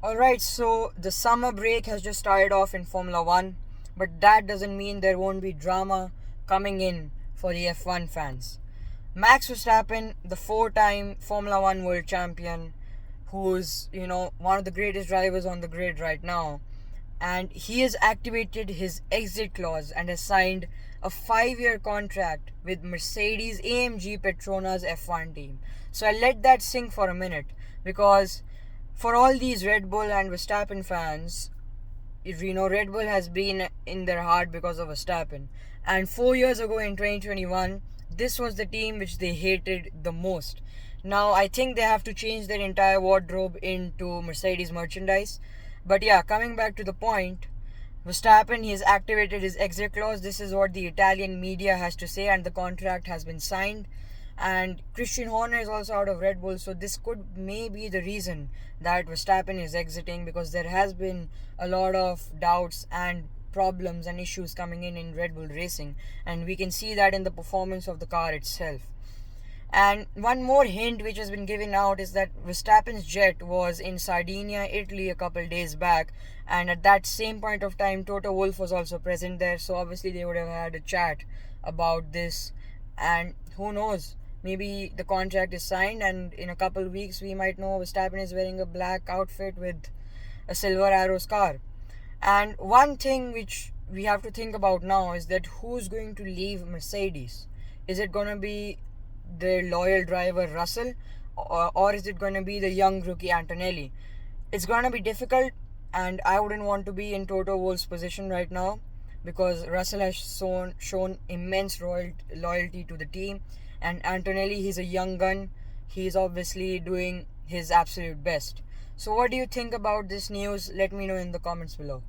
Alright, so the summer break has just started off in Formula 1, but that doesn't mean there won't be drama coming in for the F1 fans. Max Verstappen, the four-time Formula 1 world champion, who's, one of the greatest drivers on the grid right now, and he has activated his exit clause and has signed a 5-year contract with Mercedes AMG Petronas F1 team. So I let that sink for a minute because for all these Red Bull and Verstappen fans, Red Bull has been in their heart because of Verstappen. And 4 years ago in 2021, this was the team which they hated the most. Now, I think they have to change their entire wardrobe into Mercedes merchandise. But yeah, coming back to the point, Verstappen, he has activated his exit clause. This is what the Italian media has to say, and the contract has been signed. And Christian Horner is also out of Red Bull, so this could may be the reason that Verstappen is exiting, because there has been a lot of doubts and problems and issues coming in Red Bull Racing, and we can see that in the performance of the car itself. And one more hint which has been given out is that Verstappen's jet was in Sardinia, Italy a couple days back, and at that same point of time, Toto Wolff was also present there. So obviously they would have had a chat about this, and who knows? Maybe the contract is signed, and in a couple of weeks we might know Verstappen is wearing a black outfit with a silver arrows car. And one thing which we have to think about now is that who's going to leave Mercedes? Is it going to be their loyal driver Russell, or is it going to be the young rookie Antonelli? It's going to be difficult, and I wouldn't want to be in Toto Wolff's position right now, because Russell has shown immense loyalty to the team, and Antonelli, he's a young gun. He's obviously doing his absolute best. So what do you think about this news? Let me know in the comments below.